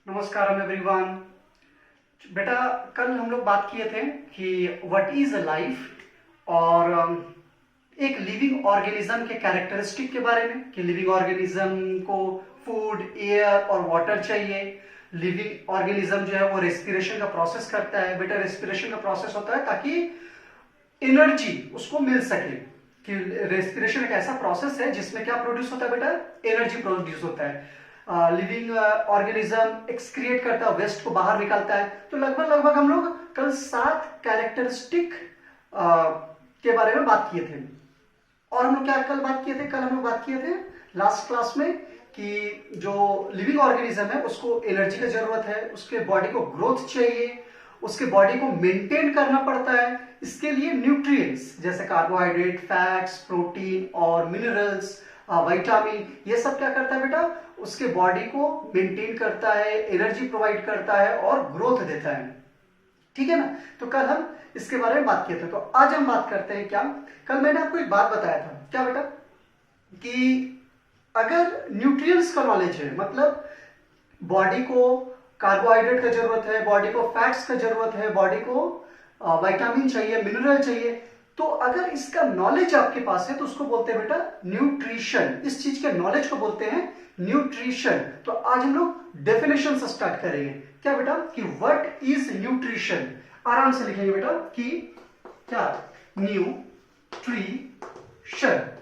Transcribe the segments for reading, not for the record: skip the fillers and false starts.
नमस्कार एवरीवन। बेटा, कल हम लोग बात किए थे कि व्हाट इज अ लाइफ और एक लिविंग ऑर्गेनिज्म के कैरेक्टरिस्टिक के बारे में कि लिविंग ऑर्गेनिज्म को फूड, एयर और वाटर चाहिए। लिविंग ऑर्गेनिज्म जो है वो रेस्पिरेशन का प्रोसेस करता है। बेटा, रेस्पिरेशन का प्रोसेस होता है ताकि एनर्जी उसको मिल सके। कि रेस्पिरेशन एक ऐसा प्रोसेस है जिसमें क्या प्रोड्यूस होता है बेटा? एनर्जी प्रोड्यूस होता है। लिविंग ऑर्गेनिज्म एक्सक्रिएट करता है, वेस्ट को बाहर निकालता है। तो लगभग हम लोग कल 7 कैरेक्टरिस्टिक के बारे में बात किए थे। और हम लोग क्या कल बात किए थे? कल हम लोग बात किए थे लास्ट क्लास में कि जो लिविंग ऑर्गेनिज्म है उसको एनर्जी की जरूरत है, उसके बॉडी को ग्रोथ चाहिए, उसके बॉडी को मेंटेन करना पड़ता है। इसके लिए न्यूट्रिएंट्स जैसे कार्बोहाइड्रेट, फैट्स, प्रोटीन और मिनरल्स, विटामिन, ये सब क्या करता है बेटा? उसके बॉडी को मेंटेन करता है, एनर्जी प्रोवाइड करता है और ग्रोथ देता है। ठीक है ना? तो कल हम इसके बारे में बात किए थे। तो आज हम बात करते हैं क्या? कल मैंने आपको एक बात बताया था, क्या बेटा? कि अगर न्यूट्रिएंट्स का नॉलेज है, मतलब बॉडी को कार्बोहाइड्रेट का जरूरत है, बॉडी को फैट्स का जरूरत है, बॉडी को विटामिन चाहिए, मिनरल चाहिए, तो अगर इसका नॉलेज आपके पास है तो उसको बोलते हैं बेटा न्यूट्रिशन। इस चीज के नॉलेज को बोलते हैं न्यूट्रिशन। तो आज हम लोग डेफिनेशन से स्टार्ट करेंगे। क्या बेटा? कि व्हाट इज न्यूट्रिशन। आराम से लिखेंगे बेटा कि क्या न्यूट्रिशन,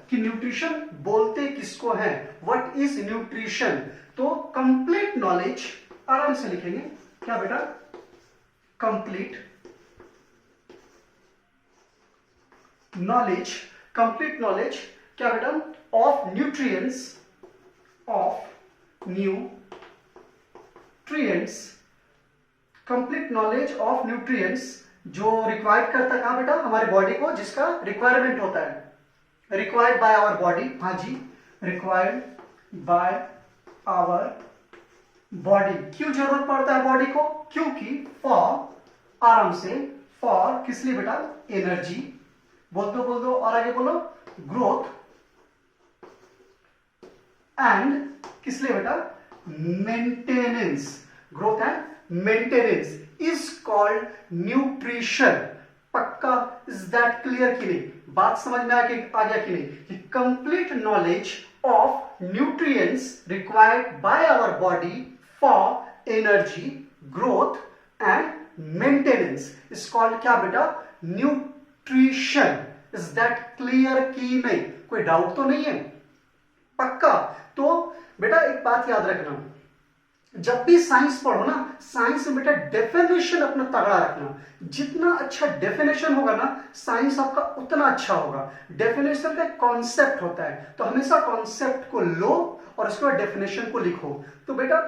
कि न्यूट्रिशन बोलते किसको है, व्हाट इज न्यूट्रिशन। तो कंप्लीट नॉलेज, आराम से लिखेंगे क्या बेटा? कंप्लीट नॉलेज, कंप्लीट नॉलेज क्या बेटा? Of nutrients, of nutrients, complete knowledge of nutrients जो रिक्वायर्ड करता है कहां बेटा? हमारे बॉडी को, जिसका रिक्वायरमेंट होता है, रिक्वायर्ड बाय आवर बॉडी। हाँ जी, रिक्वायर्ड बाय आवर बॉडी। क्यों जरूरत पड़ता है बॉडी को? क्योंकि फॉर, आराम से, फॉर किस लिए बेटा? एनर्जी, बोल दो और आगे बोलो, ग्रोथ, एंड किस लिए बेटा? Maintenance. Growth and maintenance is called nutrition. पक्का? इज दैट क्लियर कि नहीं? बात समझ में आ गया कि नहीं? कि complete knowledge of nutrients required by our body for energy, growth and maintenance is called क्या बेटा? न्यूट्रिशन। इज दैट क्लियर कि नहीं? कोई डाउट तो नहीं है? पक्का? तो बेटा एक बात याद रखना, जब भी साइंस पढ़ो ना, साइंस में बेटा डेफिनेशन अपना तगड़ा रखना। जितना अच्छा डेफिनेशन होगा ना, साइंस आपका उतना अच्छा होगा। डेफिनेशन का कॉन्सेप्ट होता है, तो हमेशा कॉन्सेप्ट को लो और उसके बाद डेफिनेशन को लिखो। तो बेटा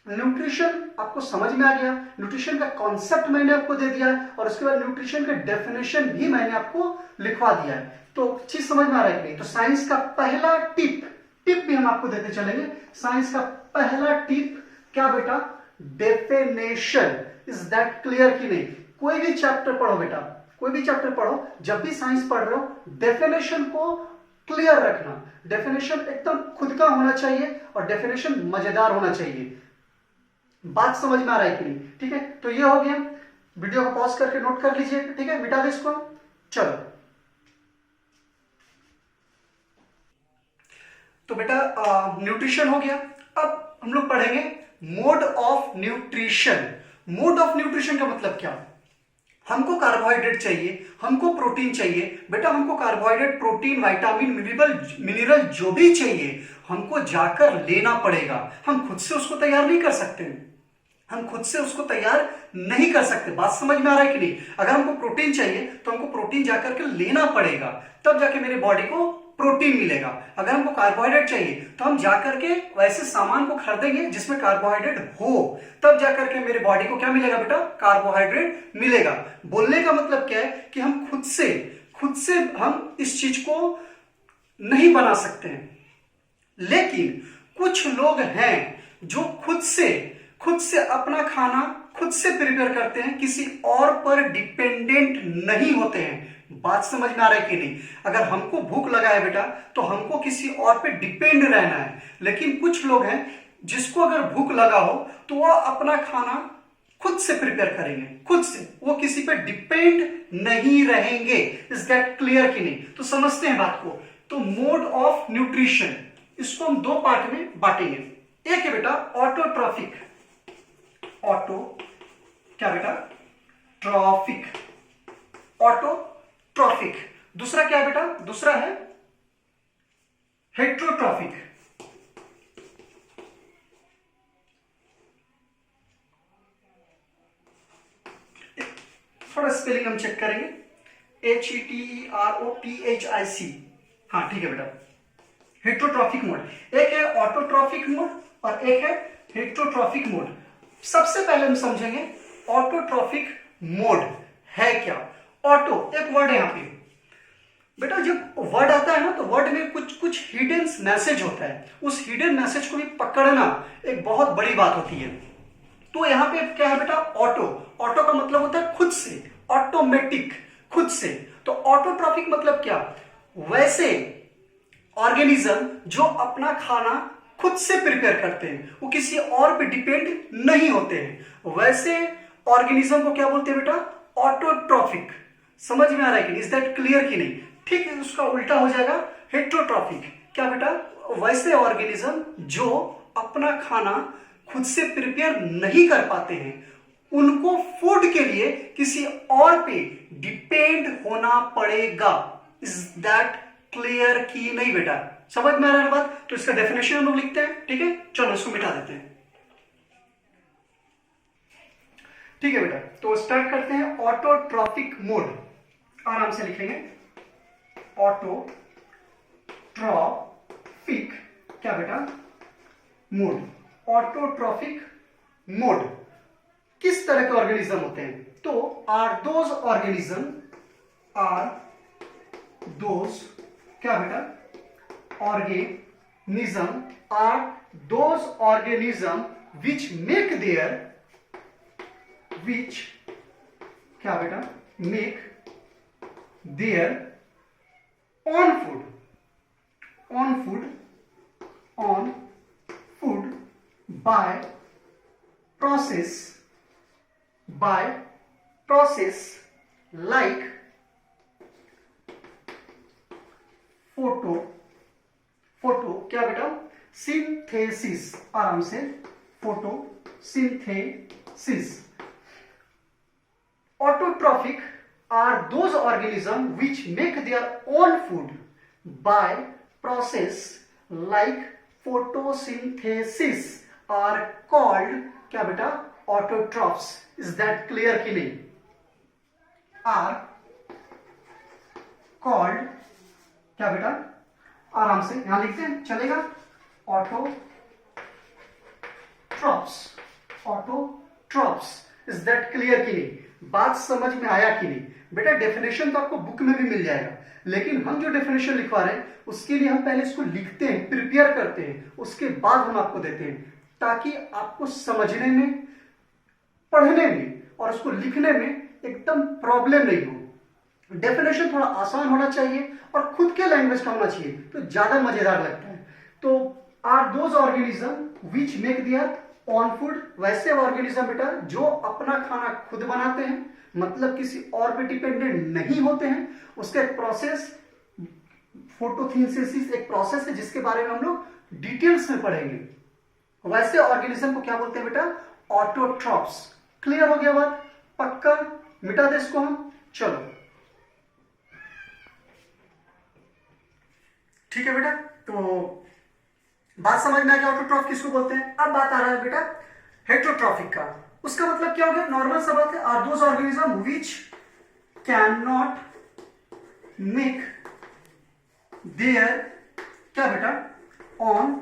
न्यूट्रिशन आपको समझ में आ गया, न्यूट्रिशन का कॉन्सेप्ट मैंने आपको दे दिया है और उसके बाद न्यूट्रिशन का डेफिनेशन भी मैंने आपको लिखवा दिया है। तो चीज समझ में आ रहा है कि नहीं? तो साइंस का पहला टिप भी हम आपको देते चलेंगे। साइंस का पहला टिप क्या बेटा? डेफिनेशन। इज दैट क्लियर कि नहीं? कोई भी चैप्टर पढ़ो बेटा, कोई भी चैप्टर पढ़ो, जब भी साइंस पढ़ रहे हो डेफिनेशन को क्लियर रखना। डेफिनेशन एकदम खुद का होना चाहिए और डेफिनेशन मजेदार होना चाहिए। बात समझ में आ रहा है कि नहीं? ठीक है, तो ये हो गया। वीडियो को पॉज करके नोट कर लीजिए। ठीक है, मिटा दे इसको। चलो, तो बेटा न्यूट्रिशन हो गया। अब हम लोग पढ़ेंगे mode of nutrition. Mode of nutrition का मतलब क्या? हमको कार्बोहाइड्रेट चाहिए, हमको प्रोटीन चाहिए। बेटा हमको कार्बोहाइड्रेट, प्रोटीन, विटामिन, मिनरल जो भी चाहिए हमको जाकर लेना पड़ेगा। हम खुद से उसको तैयार नहीं कर सकते, हम खुद से उसको तैयार नहीं कर सकते। बात समझ में आ रहा है कि नहीं? अगर हमको प्रोटीन चाहिए तो हमको प्रोटीन जाकर के लेना पड़ेगा, तब जाके मेरे बॉडी को प्रोटीन मिलेगा। अगर हमको कार्बोहाइड्रेट चाहिए तो हम जाकर के वैसे सामान को खरीदेंगे जिसमें कार्बोहाइड्रेट हो, तब जाकर के मेरे बॉडी को क्या मिलेगा बेटा? कार्बोहाइड्रेट मिलेगा। बोलने का मतलब क्या है कि हम खुद से हम इस चीज को नहीं बना सकते हैं। लेकिन कुछ लोग हैं जो खुद से अपना खाना खुद से प्रिपेयर करते हैं, किसी और पर डिपेंडेंट नहीं होते हैं। बात समझ में आ रहा है कि नहीं? अगर हमको भूख लगा है बेटा तो हमको किसी और पे डिपेंड रहना है। लेकिन कुछ लोग हैं जिसको अगर भूख लगा हो तो वह अपना खाना खुद से प्रिपेयर करेंगे, खुद से, वो किसी पे डिपेंड नहीं रहेंगे। इज दैट क्लियर कि नहीं? तो समझते हैं बात को। तो मोड ऑफ न्यूट्रिशन, इसको हम दो पार्ट में बांटेंगे। एक है बेटा ऑटोट्रॉफिक, ऑटो क्या बेटा? Trophic, autotrophic. दूसरा क्या है बेटा? दूसरा है हेट्रोट्रॉफिक। थोड़ा स्पेलिंग हम चेक करेंगे, HETEROPHIC। हाँ ठीक है बेटा, हेट्रोट्रॉफिक मोड। एक है ऑटोट्रॉफिक मोड और एक है हेट्रोट्रॉफिक मोड। सबसे पहले हम समझेंगे ऑटोट्रॉफिक मोड है क्या। ऑटो एक वर्ड है यहां पे बेटा, जब वर्ड आता है ना तो वर्ड में कुछ कुछ हिडन मैसेज होता है, उस हिडन मैसेज को भी पकड़ना एक बहुत बड़ी बात होती है। तो यहां पे क्या है बेटा? ऑटो। ऑटो का मतलब होता है खुद से, ऑटोमेटिक, खुद से। तो ऑटोट्रॉफिक मतलब क्या? वैसे ऑर्गेनिज्म जो अपना खाना खुद से प्रिपेयर करते हैं, वो किसी और पे डिपेंड नहीं होते हैं, वैसे ऑर्गेनिज्म को क्या बोलते हैं बेटा? ऑटोट्रॉफिक। समझ में आ रहा है कि नहीं? इज दैट क्लियर कि नहीं? ठीक है, उसका उल्टा हो जाएगा हेट्रोट्रॉफिक। क्या बेटा? वैसे ऑर्गेनिज्म जो अपना खाना खुद से प्रिपेयर नहीं कर पाते हैं, उनको फूड के लिए किसी और पे डिपेंड होना पड़ेगा। इज दैट क्लियर की नहीं बेटा? समझ में आ रहा है बात? तो इसका डेफिनेशन हम लोग लिखते हैं, ठीक है? चलो इसको मिटा देते हैं। ठीक है बेटा, तो स्टार्ट करते हैं। ऑटोट्रॉफिक मोड, आराम से लिखेंगे। ऑटोट्रॉफिक क्या बेटा? मोड। ऑटोट्रॉफिक मोड किस तरह के ऑर्गेनिज्म होते हैं? तो are those organism, are those क्या बेटा? Organism are those organism which make their, which क्या बेटा? Make their on food by process like photo क्या बेटा? सिंथेसिस। आराम से, photosynthesis. Autotrophic are those organisms which make their own food by process like photosynthesis are called क्या बेटा? Autotrophs. Is that clear कि नहीं? Are called क्या बेटा? आराम से यहां लिखते हैं, चलेगा? ऑटोट्रॉप्स। इज दैट क्लियर कि नहीं? बात समझ में आया कि नहीं? बेटा डेफिनेशन तो आपको बुक में भी मिल जाएगा, लेकिन हम जो डेफिनेशन लिखवा रहे हैं उसके लिए हम पहले इसको लिखते हैं, प्रिपेयर करते हैं, उसके बाद हम आपको देते हैं, ताकि आपको समझने में, पढ़ने में और उसको लिखने में एकदम प्रॉब्लम नहीं हो। डेफिनेशन थोड़ा आसान होना चाहिए और खुद के लैंग्वेज का होना चाहिए, तो ज्यादा मजेदार लगता है। तो are those organism which make their own food, वैसे ऑर्गेनिज्म बेटा जो अपना खाना खुद बनाते हैं, मतलब किसी और पे डिपेंडेंट नहीं होते हैं। उसका एक प्रोसेस, फोटोसिंथेसिस एक प्रोसेस है जिसके बारे में हम लोग डिटेल्स में पढ़ेंगे। वैसे ऑर्गेनिज्म को क्या बोलते हैं बेटा? ऑटोट्रॉप्स। क्लियर हो गया बात? पक्का? मिटा दे इसको हम। चलो ठीक है बेटा, तो बात समझ में आ गया ऑटोट्रॉफ किसको बोलते हैं। अब बात आ रहा है बेटा हेट्रोट्रॉफिक का। उसका मतलब क्या हो गया? नॉर्मल सा बात है, are those organism which can not make their क्या बेटा? ऑन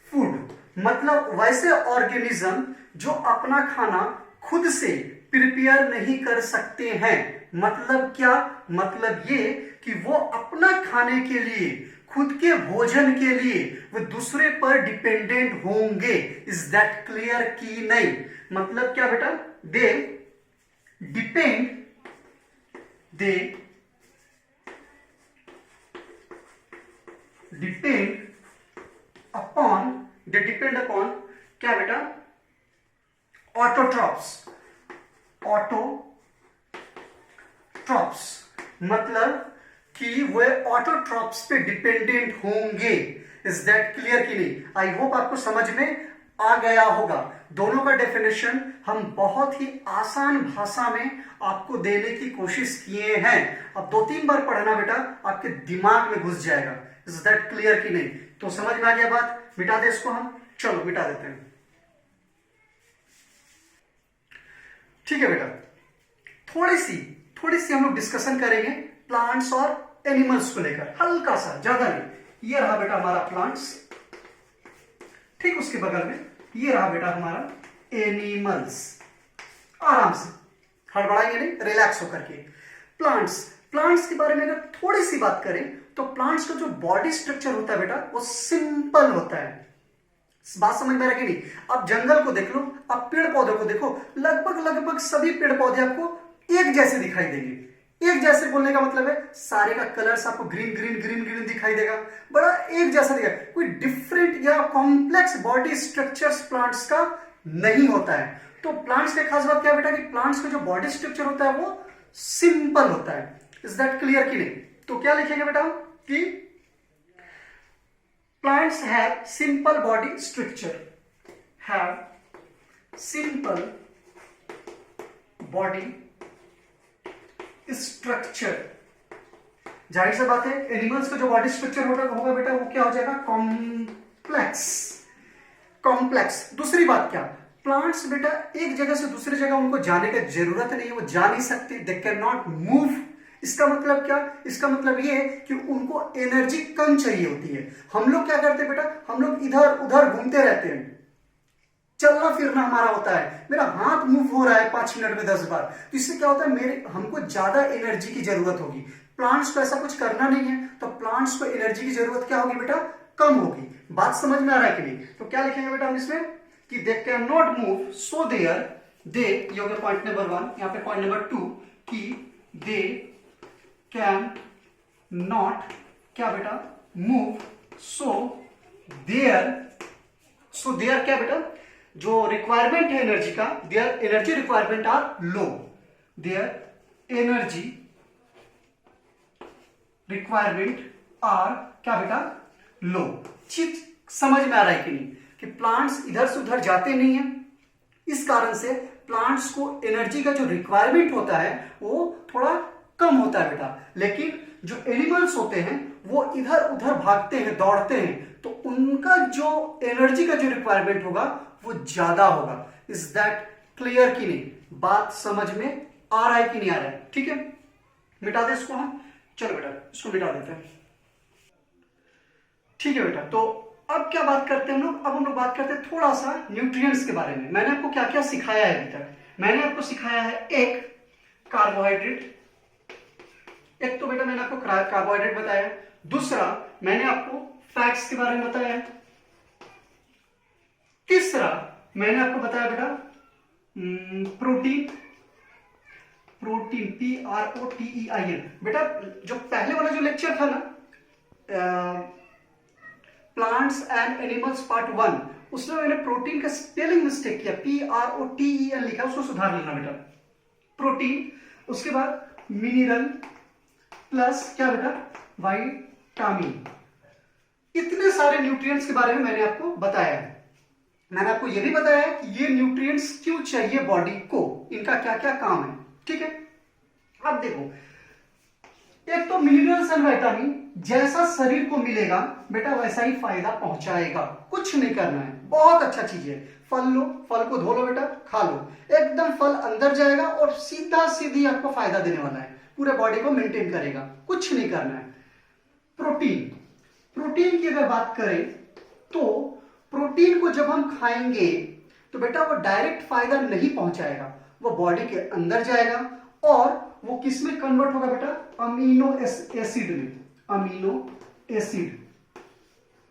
फूड, मतलब वैसे ऑर्गेनिज्म जो अपना खाना खुद से प्रिपेयर नहीं कर सकते हैं। मतलब क्या? मतलब ये कि वो अपना खाने के लिए, खुद के भोजन के लिए वो दूसरे पर डिपेंडेंट होंगे। इज दैट क्लियर की नहीं? मतलब क्या बेटा? दे डिपेंड अपॉन क्या बेटा, ऑटोट्रॉप्स। ऑटोट्रॉप्स मतलब कि वे ऑटोट्रॉप्स पे डिपेंडेंट होंगे। इज दैट क्लियर कि नहीं? आई होप आपको समझ में आ गया होगा। दोनों का डेफिनेशन हम बहुत ही आसान भाषा में आपको देने की कोशिश किए हैं। अब 2-3 बार पढ़ना बेटा, आपके दिमाग में घुस जाएगा। इज दैट क्लियर कि नहीं? तो समझ में आ गया बात? मिटा दे इसको हम, चलो मिटा देते हैं। ठीक है बेटा, थोड़ी सी हम लोग डिस्कशन करेंगे प्लांट्स और एनिमल्स को लेकर, हल्का सा, ज्यादा नहीं। ये रहा बेटा हमारा प्लांट्स, ठीक उसके बगल में ये रहा बेटा हमारा एनिमल्स। आराम से, हड़बड़ाएंगे नहीं, रिलैक्स होकर के। प्लांट्स के बारे में अगर थोड़ी सी बात करें तो प्लांट्स का जो बॉडी स्ट्रक्चर होता है बेटा वो सिंपल होता है। बात समझ में आ रहा है कि नहीं? आप जंगल को देख लो, आप पेड़ पौधों को देखो, लगभग सभी पेड़ पौधे आपको एक जैसे दिखाई देंगे। एक जैसे बोलने का मतलब है सारे का कलर्स आपको ग्रीन दिखाई देगा, बड़ा एक जैसा दिखेगा। कोई डिफरेंट या कॉम्प्लेक्स बॉडी स्ट्रक्चर्स प्लांट्स का नहीं होता है। तो प्लांट्स की खास बात क्या है बेटा कि प्लांट्स का जो बॉडी स्ट्रक्चर होता है वो सिंपल होता है। इज दैट क्लियर कि नहीं? तो क्या लिखेंगे बेटा कि plants have simple body structure, जाहिर सी बात है एनिमल्स का जो बॉडी स्ट्रक्चर होगा बेटा वो क्या हो जाएगा, कॉम्प्लेक्स। दूसरी बात क्या, प्लांट्स बेटा एक जगह से दूसरी जगह उनको जाने की जरूरत नहीं है, वो जा नहीं सकते, दे कैन नॉट मूव। इसका मतलब क्या? इसका मतलब ये है कि उनको एनर्जी कम चाहिए होती है। हम लोग क्या करते हैं बेटा, हम लोग इधर उधर घूमते रहते हैं, चलना फिरना हमारा होता है, मेरा हाथ मूव हो रहा है 5 मिनट में 10 बार, तो इससे क्या होता है हमको ज्यादा एनर्जी की जरूरत होगी। प्लांट्स को ऐसा कुछ करना नहीं है, तो प्लांट्स को एनर्जी की जरूरत क्या होगी बेटा, कम होगी। बात समझ में आ रहा है कि नहीं? तो क्या लिखेंगे बेटा हम इसमें कि they can not move, so their they, ये हो गया पॉइंट नंबर 1। यहां पे पॉइंट नंबर 2 कि दे कैन नॉट क्या बेटा मूव, सो देयर क्या बेटा, जो रिक्वायरमेंट है एनर्जी का, their energy requirement are low, their energy requirement are क्या बेटा, लो। चीज समझ में आ रहा है कि नहीं कि प्लांट्स इधर से उधर जाते नहीं है, इस कारण से प्लांट्स को एनर्जी का जो रिक्वायरमेंट होता है वो थोड़ा कम होता है बेटा। लेकिन जो एनिमल्स होते हैं वो इधर उधर भागते हैं, दौड़ते हैं, तो उनका जो एनर्जी का जो रिक्वायरमेंट होगा वो ज्यादा होगा। इज दैट क्लियर कि नहीं? बात समझ में आ रहा है कि नहीं आ रहा है? ठीक है, मिटा दे इसको हम, चलो बेटा इसको मिटा देते हैं। ठीक है बेटा, तो अब क्या बात करते हैं हम लोग, अब हम लोग बात करते हैं थोड़ा सा न्यूट्रिएंट्स के बारे में। मैंने आपको क्या क्या सिखाया है अभी तक? मैंने आपको सिखाया है एक कार्बोहाइड्रेट, एक तो बेटा मैंने आपको कार्बोहाइड्रेट बताया, दूसरा मैंने आपको फैट्स के बारे में बताया, तीसरा मैंने आपको बताया बेटा प्रोटीन, PROTEIN। बेटा जो पहले वाला जो लेक्चर था ना, प्लांट्स एंड एनिमल्स पार्ट 1, उसमें मैंने प्रोटीन का स्पेलिंग मिस्टेक किया, PROTEN लिखा, उसको सुधार लेना बेटा। प्रोटीन, उसके बाद मिनरल प्लस क्या बेटा, विटामिन। इतने सारे न्यूट्रिएंट्स के बारे में मैंने आपको बताया है। मैंने आपको यह भी बताया है कि ये न्यूट्रिएंट्स क्यों चाहिए बॉडी को, इनका क्या क्या काम है। ठीक है, अब देखो, एक तो मिनरल्स एंड विटामिन जैसा शरीर को मिलेगा बेटा वैसा ही फायदा पहुंचाएगा, कुछ नहीं करना है, बहुत अच्छा चीज है। फल लो, फल को धो लो बेटा, खा लो, एकदम फल अंदर जाएगा और सीधा सीधी आपको फायदा देने वाला है, पूरे बॉडी को मेंटेन करेगा, कुछ नहीं करना है। प्रोटीन की अगर बात करें तो प्रोटीन को जब हम खाएंगे तो बेटा वो डायरेक्ट फायदा नहीं पहुंचाएगा, वो बॉडी के अंदर जाएगा और वो किस में कन्वर्ट होगा बेटा, अमीनो एसिड में। अमीनो एसिड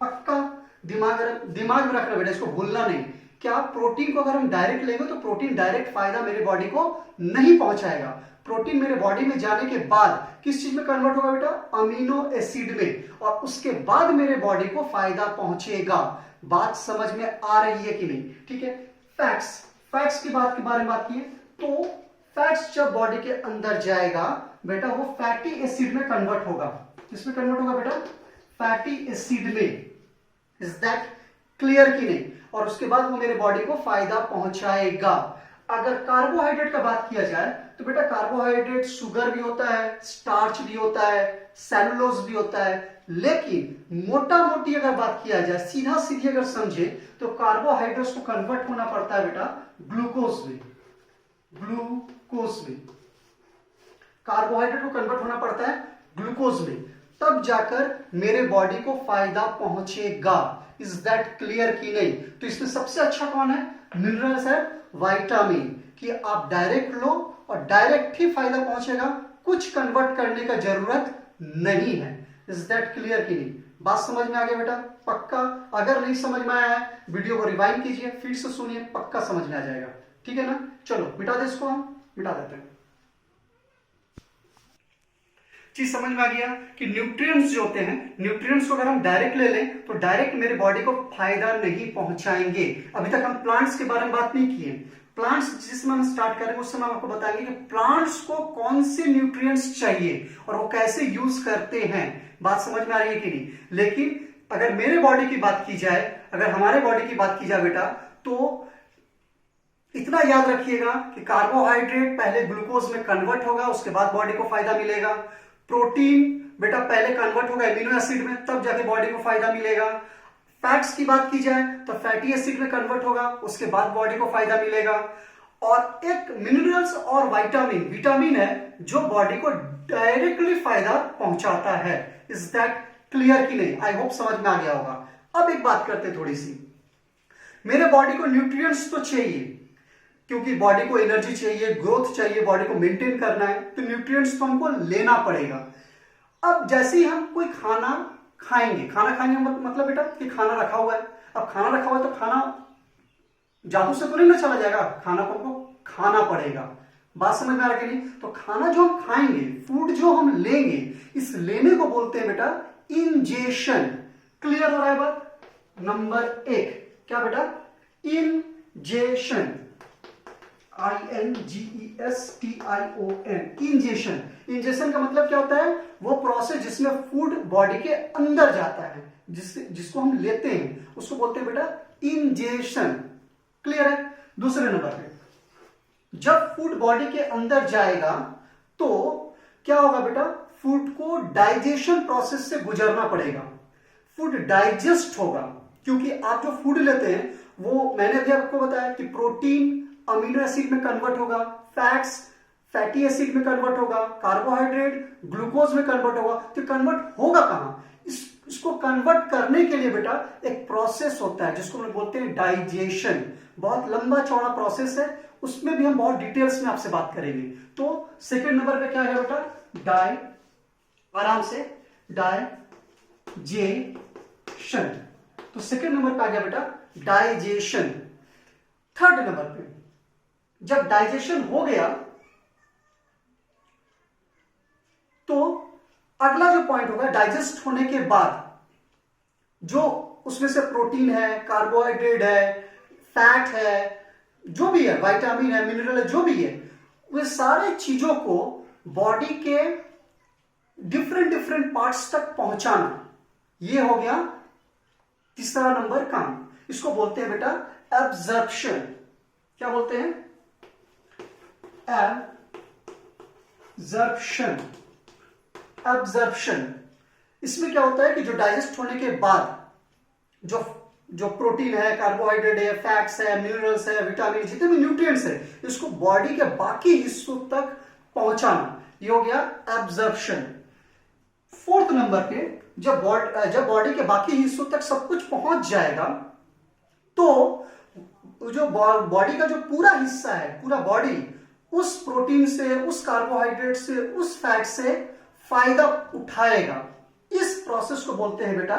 पक्का दिमाग में रखना बेटा, इसको भूलना नहीं। क्या प्रोटीन को अगर हम डायरेक्ट लेंगे तो प्रोटीन डायरेक्ट फायदा मेरे बॉडी को नहीं पहुंचाएगा, प्रोटीन मेरे बॉडी में जाने के बाद किस चीज में कन्वर्ट होगा बेटा, अमीनो एसिड में, और उसके बाद मेरे बॉडी को फायदा पहुंचेगा। बात समझ में आ रही है कि नहीं? ठीक है, फैट्स, फैट्स की बात के बारे में बात की है, तो फैट्स जब बॉडी के अंदर जाएगा बेटा वो फैटी एसिड में कन्वर्ट होगा। किसमें कन्वर्ट होगा बेटा? फैटी एसिड में। इज दैट क्लियर कि नहीं? और उसके बाद वो मेरे बॉडी को फायदा पहुंचाएगा। अगर कार्बोहाइड्रेट का बात किया जाए तो बेटा कार्बोहाइड्रेट शुगर भी होता है, स्टार्च भी होता है, सेलुलोज भी होता है, लेकिन मोटा मोटी अगर बात किया जाए, सीधा सीधी अगर समझे तो कार्बोहाइड्रेट्स को कन्वर्ट होना पड़ता है बेटा ग्लूकोज में। ग्लूकोज में कार्बोहाइड्रेट को कन्वर्ट होना पड़ता है ग्लूकोज में, तब जाकर मेरे बॉडी को फायदा पहुंचेगा। इज दैट क्लियर कि नहीं? तो इसमें सबसे अच्छा कौन है? मिनरल्स है, विटामिन, कि आप डायरेक्ट लो और डायरेक्ट ही फायदा पहुंचेगा, कुछ कन्वर्ट करने का जरूरत नहीं है। इज दैट क्लियर कि नहीं? बात समझ में आ गया बेटा? पक्का? अगर नहीं समझ में आया है वीडियो को रिवाइंड कीजिए, फिर से सुनिए, पक्का समझ में आ जाएगा। ठीक है ना? चलो मिटा दे इसको, हम मिटा देते हैं। चीज समझ में आ गया कि न्यूट्रिएंट्स जो होते हैं, न्यूट्रिएंट्स को अगर हम डायरेक्ट ले लें तो डायरेक्ट मेरे बॉडी को फायदा नहीं पहुंचाएंगे। अभी तक हम प्लांट्स के बारे में बात नहीं किए। प्लांट्स जिस समय हम स्टार्ट करेंगे उस समय आपको बताएंगे कि प्लांट्स को कौन से न्यूट्रिएंट्स चाहिए और वो कैसे यूज करते हैं। बात समझ में आ रही है कि नहीं? लेकिन अगर मेरे बॉडी की बात की जाए, अगर हमारे बॉडी की बात की जाए बेटा, तो इतना याद रखिएगा कि कार्बोहाइड्रेट पहले ग्लूकोज में कन्वर्ट होगा, उसके बाद बॉडी को फायदा मिलेगा। प्रोटीन बेटा पहले कन्वर्ट होगा एमिनो एसिड में, तब जाके बॉडी को फायदा मिलेगा। फैट्स की बात की जाए तो फैटी एसिड में कन्वर्ट होगा, उसके बाद बॉडी को फायदा मिलेगा। और एक मिनरल्स और विटामिन, विटामिन है जो बॉडी को डायरेक्टली फायदा पहुंचाता है। इज दैट क्लियर कि नहीं? आई होप समझ में आ गया होगा। अब एक बात करते हैं थोड़ी सी, मेरे बॉडी को न्यूट्रिएंट्स तो चाहिए, क्योंकि बॉडी को एनर्जी चाहिए, ग्रोथ चाहिए, बॉडी को मेंटेन करना है, तो न्यूट्रिएंट्स तो हमको लेना पड़ेगा। अब जैसे ही हम कोई खाना खाएंगे, खाना खाने का मतलब बेटा कि खाना रखा हुआ है, अब खाना रखा हुआ है तो खाना जादू से तो नहीं ना चला जाएगा, खाना को हमको खाना पड़ेगा। बात समझ में आ रही नहीं? तो खाना जो हम खाएंगे, फूड जो हम लेंगे, इस लेने को बोलते हैं बेटा इंजेशन। क्लियर हो रहा है बात? नंबर एक क्या बेटा? Ingestion, INGESTION, ingestion. इंजेशन का मतलब क्या होता है? वो प्रोसेस जिसमें फूड बॉडी के अंदर जाता है, जिसको हम लेते हैं, उसको बोलते हैं बेटा इंजेशन। क्लियर है? दूसरे नंबर पे, जब फूड बॉडी के अंदर जाएगा तो क्या होगा बेटा? फूड को डाइजेशन प्रोसेस से गुजरना पड़ेगा, फूड डाइजेस्ट होगा, क्योंकि आप जो फूड लेते हैं वो मैंने अभी आपको बताया कि प्रोटीन अमीनो एसिड में कन्वर्ट होगा, फैट्स फैटी एसिड में कन्वर्ट होगा, कार्बोहाइड्रेट ग्लूकोज में कन्वर्ट होगा। तो कन्वर्ट होगा कहां? इसको कन्वर्ट करने के लिए बेटा एक प्रोसेस होता है जिसको हम बोलते हैं डाइजेशन। बहुत लंबा चौड़ा प्रोसेस है, उसमें भी हम बहुत डिटेल्स में आपसे बात करेंगे। तो सेकेंड नंबर पे क्या है बेटा? डाई, आराम से, डाइजेशन। तो सेकेंड नंबर पे आ गया बेटा डाइजेशन। थर्ड नंबर पे जब डाइजेशन हो गया तो अगला जो पॉइंट होगा, डाइजेस्ट होने के बाद जो उसमें से प्रोटीन है, कार्बोहाइड्रेट है, फैट है, जो भी है, विटामिन है, मिनरल है, जो भी है, वे सारे चीजों को बॉडी के डिफरेंट डिफरेंट पार्ट्स तक पहुंचाना, ये हो गया तीसरा नंबर काम। इसको बोलते हैं बेटा एब्जॉर्प्शन। क्या बोलते हैं? एब्जॉर्प्शन। एब्जॉर्प्शन इसमें क्या होता है कि जो डाइजेस्ट होने के बाद जो प्रोटीन है, कार्बोहाइड्रेट है, फैट्स है, मिनरल्स है, विटामिन, जितने भी न्यूट्रिएंट्स है, इसको बॉडी के बाकी हिस्सों तक पहुंचाना, ये हो गया एब्जॉर्प्शन। फोर्थ नंबर पे जब बॉडी के बाकी हिस्सों तक सब कुछ पहुंच जाएगा तो जो बॉडी का जो पूरा हिस्सा है, पूरा बॉडी उस प्रोटीन से, उस कार्बोहाइड्रेट से, उस फैट से फायदा उठाएगा। इस प्रोसेस को बोलते हैं बेटा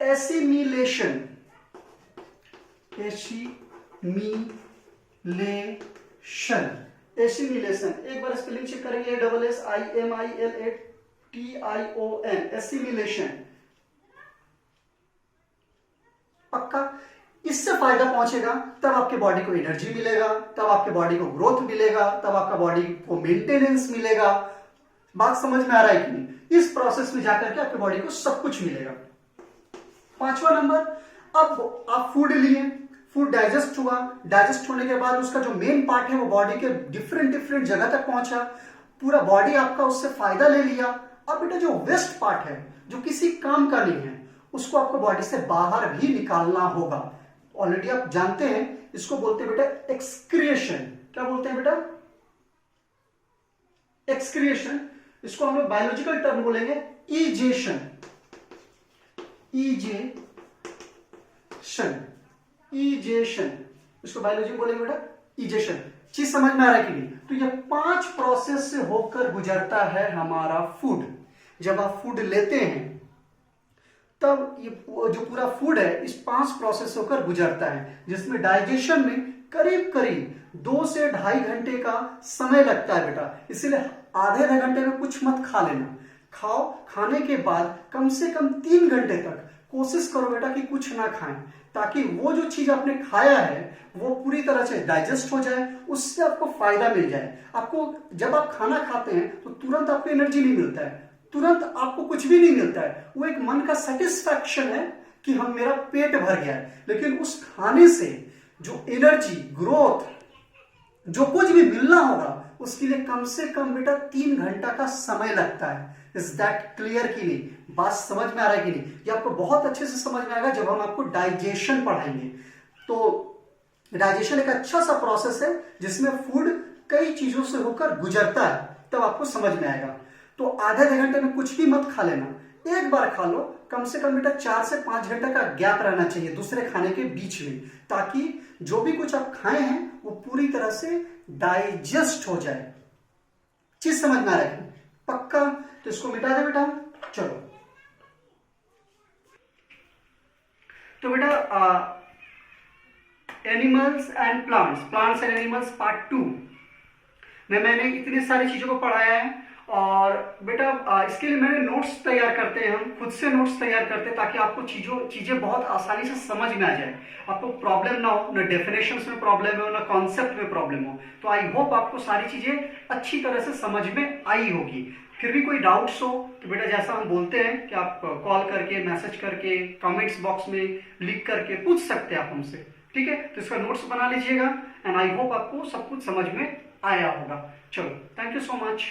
एसिमिलेशन। Assimilation, assimilation. एक बार स्पेलिंग चेक करेंगे, SSIMILATION, एसिमिलेशन। पक्का। इससे फायदा पहुंचेगा तब आपके बॉडी को एनर्जी मिलेगा, तब आपके बॉडी को ग्रोथ मिलेगा, तब आपका बॉडी को मेंटेनेंस मिलेगा। बात समझ में आ रहा है कि नहीं? इस प्रोसेस में जाकर के आपके बॉडी को सब कुछ मिलेगा। पांचवा नंबर, अब आप फूड लिए, फूड डाइजेस्ट हुआ, डाइजेस्ट होने के बाद उसका जो मेन पार्ट है वो बॉडी के डिफरेंट डिफरेंट जगह तक पहुंचा, पूरा बॉडी आपका उससे फायदा ले लिया। अब बेटा जो वेस्ट पार्ट है, जो किसी काम का नहीं है, उसको आपको बॉडी से बाहर भी निकालना होगा। ऑलरेडी आप जानते हैं, इसको बोलते हैं बेटा एक्सक्रिएशन। क्या बोलते हैं बेटा? एक्सक्रिएशन। इसको हम लोग बायोलॉजिकल टर्म बोलेंगे इजेशन। इजेशन, इजेशन, इसको बायोलॉजी में बोलेंगे बेटा इजेशन। चीज समझ में आ रहा है कि नहीं? तो ये 5 प्रोसेस से होकर गुजरता है हमारा फूड। जब आप फूड लेते हैं तब ये जो पूरा फूड है इस 5 प्रोसेस होकर गुजरता है, जिसमें डाइजेशन में करीब करीब 2 से 2.5 घंटे का समय लगता है बेटा। इसीलिए आधे घंटे में कुछ मत खा लेना। खाओ, खाने के बाद कम से कम 3 घंटे तक कोशिश करो बेटा कि कुछ ना खाएं, ताकि वो जो चीज आपने खाया है वो पूरी तरह से डाइजेस्ट हो जाए, उससे आपको फायदा मिल जाए। आपको जब आप खाना खाते हैं तो तुरंत आपको एनर्जी नहीं मिलता है, तुरंत आपको कुछ भी नहीं मिलता है। वो एक मन का सेटिस्फैक्शन है कि हम, मेरा पेट भर गया है, लेकिन उस खाने से जो एनर्जी, ग्रोथ, जो कुछ भी मिलना होगा उसके लिए कम से कम बेटा 3 घंटा का समय लगता है। इज दैट क्लियर कि नहीं? बात समझ में आ रहा है कि नहीं? ये आपको बहुत अच्छे से समझ में आएगा जब हम आपको डाइजेशन पढ़ाएंगे। तो डाइजेशन एक अच्छा सा प्रोसेस है जिसमें फूड कई चीजों से होकर गुजरता है, तब आपको समझ में आएगा। तो आधे घंटे में कुछ भी मत खा लेना, एक बार खा लो। कम से कम बेटा 4 से 5 घंटे का गैप रहना चाहिए दूसरे खाने के बीच में, ताकि जो भी कुछ आप खाए हैं वो पूरी तरह से डाइजेस्ट हो जाए। चीज समझ में आ रहा है? पक्का? तो इसको मिटा दे बेटा। चलो, तो बेटा animals and plants, plants and animals part 2 में मैंने इतनी सारी चीजों को पढ़ाया है। और बेटा इसके लिए मैंने नोट्स तैयार करते हैं, हम खुद से नोट्स तैयार करते हैं, ताकि आपको चीजें बहुत आसानी से समझ में आ जाए, आपको प्रॉब्लम ना हो, ना डेफिनेशंस में प्रॉब्लम हो, ना कॉन्सेप्ट में प्रॉब्लम हो। तो आई होप आपको सारी चीजें अच्छी तरह से समझ में आई होगी। फिर भी कोई डाउट्स हो तो बेटा जैसा हम बोलते हैं कि आप कॉल करके, मैसेज करके, कमेंट्स बॉक्स में लिख करके पूछ सकते हैं आप हमसे, ठीक है? तो इसका नोट्स बना लीजिएगा एंड आई होप आपको सब कुछ समझ में आया होगा। चलो, थैंक यू सो मच।